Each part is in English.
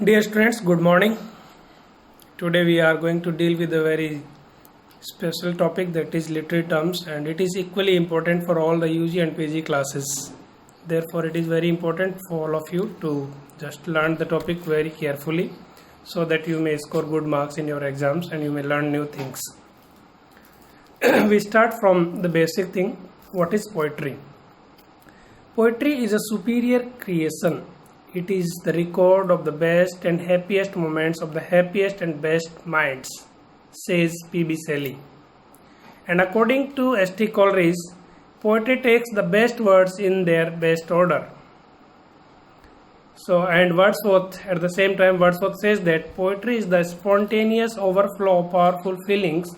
Dear students, good morning. Today we are going to deal with a very special topic, that is literary terms, and it is equally important for all the UG and PG classes. Therefore, it is very important for all of you to just learn the topic very carefully so that you may score good marks in your exams and you may learn new things. We start from the basic thing. What is poetry? Poetry is a superior creation. It is the record of the best and happiest moments of the happiest and best minds, says P.B. Shelley. And according to S.T. Coleridge, poetry takes the best words in their best order. And Wordsworth, at the same time, Wordsworth says that poetry is the spontaneous overflow of powerful feelings.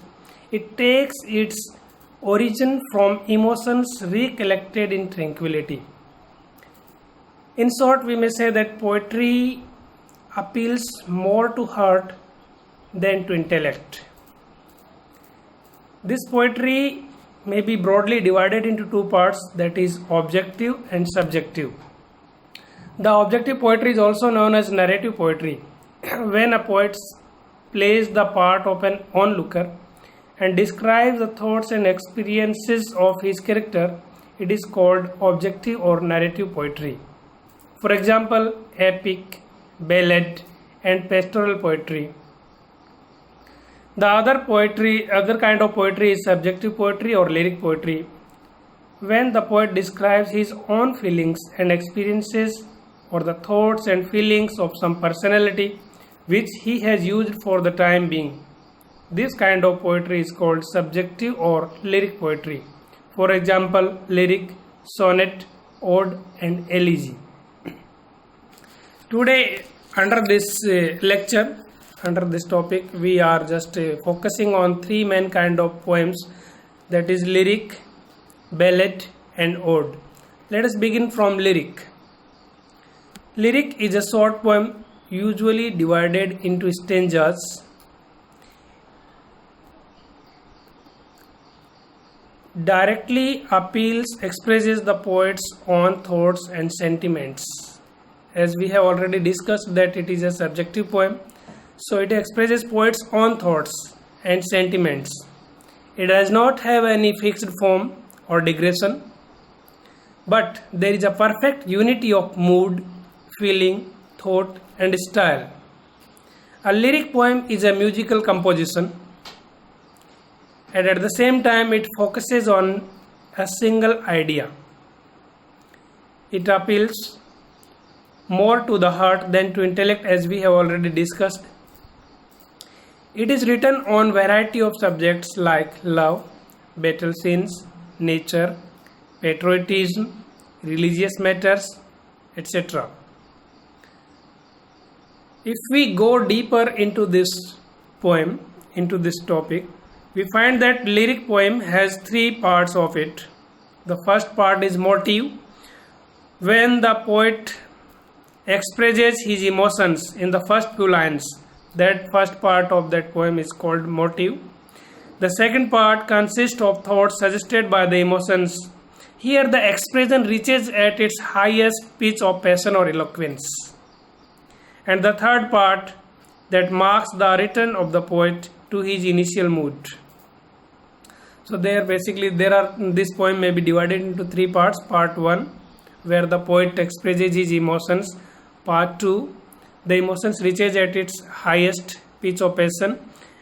It takes its origin from emotions recollected in tranquility. In short, we may say that poetry appeals more to heart than to intellect. This poetry may be broadly divided into two parts, that is objective and subjective. The objective poetry is also known as narrative poetry. When a poet plays the part of an onlooker and describes the thoughts and experiences of his character, it is called objective or narrative poetry. For example, epic, ballad, and pastoral poetry. The other kind of poetry is subjective poetry or lyric poetry, when the poet describes his own feelings and experiences or the thoughts and feelings of some personality which he has used for the time being. This kind of poetry is called subjective or lyric poetry. For example, lyric, sonnet, ode, and elegy. Today, under this lecture, under this topic, we are just focusing on three main kind of poems, that is lyric, ballad, and ode. Let us begin from lyric. Lyric is a short poem usually divided into stanzas. Directly expresses the poet's own thoughts and sentiments. As we have already discussed that it is a subjective poem, so it expresses poet's own thoughts and sentiments. It does not have any fixed form or digression, but there is a perfect unity of mood, feeling, thought, and style. A lyric poem is a musical composition, and at the same time it focuses on a single idea. It appeals more to the heart than to intellect, as we have already discussed. It is written on variety of subjects like love, battle scenes, nature, patriotism, religious matters, etc. If we go deeper into this poem, into this topic, we find that lyric poem has three parts of it. The first part is motive, when the poet expresses his emotions in the first few lines. That first part of that poem is called motive. The second part consists of thoughts suggested by the emotions. Here the expression reaches at its highest pitch of passion or eloquence. And the third part that marks the return of the poet to his initial mood. So this poem may be divided into three parts. Part 1, where the poet expresses his emotions. Part 2, the emotions reaches at its highest pitch of passion.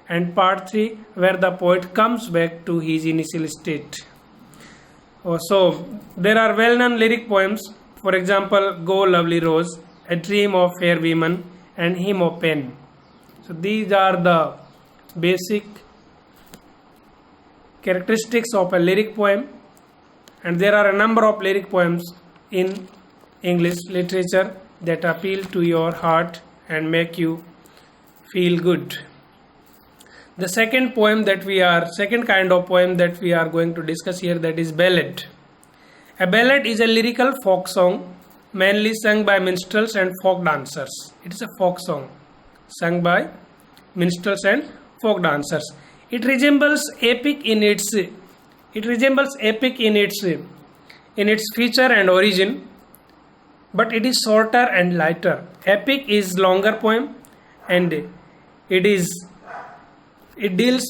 And part 3, where the poet comes back to his initial state. So there are well-known lyric poems. For example, Go Lovely Rose, A Dream of Fair Women, and Hymn of Pain. So these are the basic characteristics of a lyric poem. And there are a number of lyric poems in English literature that appeal to your heart and make you feel good. The second kind of poem that we are going to discuss here, that is ballad. A ballad is a lyrical folk song mainly sung by minstrels and folk dancers. It is a folk song sung by minstrels and folk dancers. It resembles epic in its feature and origin, but it is shorter and lighter. Epic is longer poem and it deals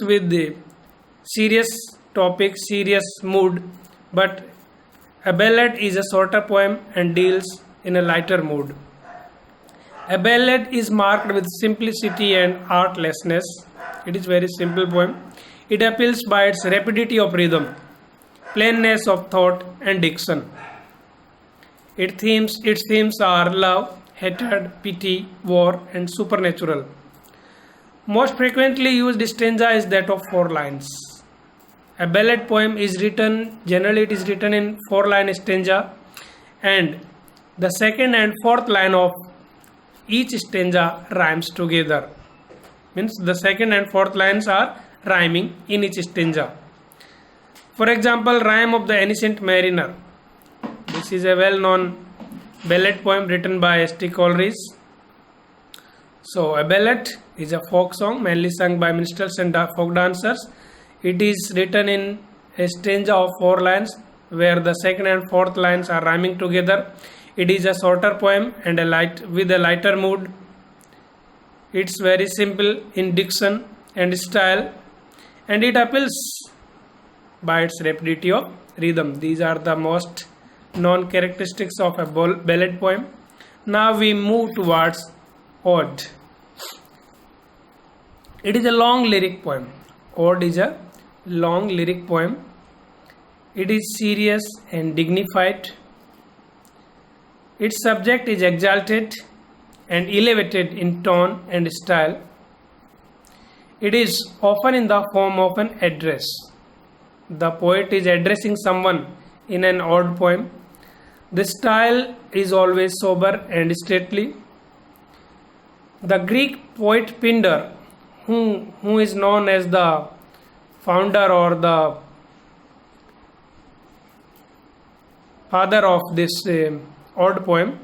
with the serious topic, serious mood, but a ballad is a shorter poem and deals in a lighter mood. A ballad is marked with simplicity and artlessness. It is very simple poem. It appeals by its rapidity of rhythm, plainness of thought and diction. Its themes are love, hatred, pity, war and supernatural. Most frequently used stanza is that of 4 lines. A ballad poem is written, generally it is written in 4-line stanza, and the second and fourth line of each stanza rhymes together. Means the second and fourth lines are rhyming in each stanza. For example, Rhyme of the Ancient Mariner. This is a well-known ballad poem written by S.T. Coleridge. So, a ballad is a folk song mainly sung by minstrels and folk dancers. It is written in a stanza of 4 lines where the second and fourth lines are rhyming together. It is a shorter poem and with a lighter mood. It's very simple in diction and style, and it appeals by its rapidity of rhythm. These are the most known characteristics of a ballad poem. Now we move towards ode. It is a long lyric poem. Ode is a long lyric poem. It is serious and dignified. Its subject is exalted and elevated in tone and style. It is often in the form of an address. The poet is addressing someone in an ode poem. The style is always sober and stately. The Greek poet Pindar, who is known as the founder or the father of this ode poem,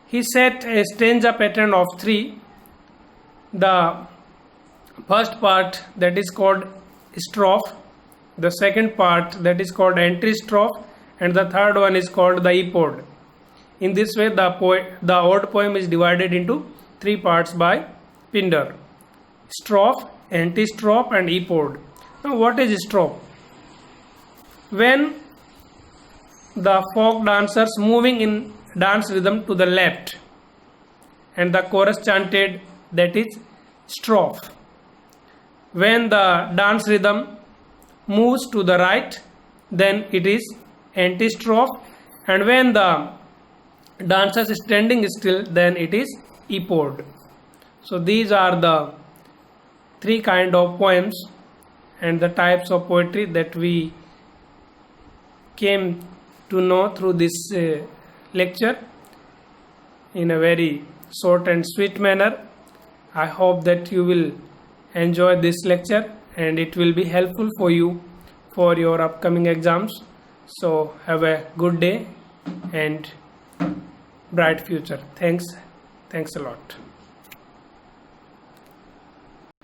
he set a stanza pattern of 3. The first part, that is called strophe, the second part, that is called antistrophe, and the third one is called the epode. In this way, the ode poem is divided into 3 parts by Pindar: strophe, antistrophe and epode. Now, what is strophe? When the folk dancers moving in dance rhythm to the left and the chorus chanted, that is strophe. When the dance rhythm moves to the right, then it is antistrophe, and when the dancers standing still, then it is epode. So these are the 3 kind of poems and the types of poetry that we came to know through this lecture in a very short and sweet manner. I hope that you will enjoy this lecture and it will be helpful for you for your upcoming exams. So have a good day and bright future. Thanks a lot.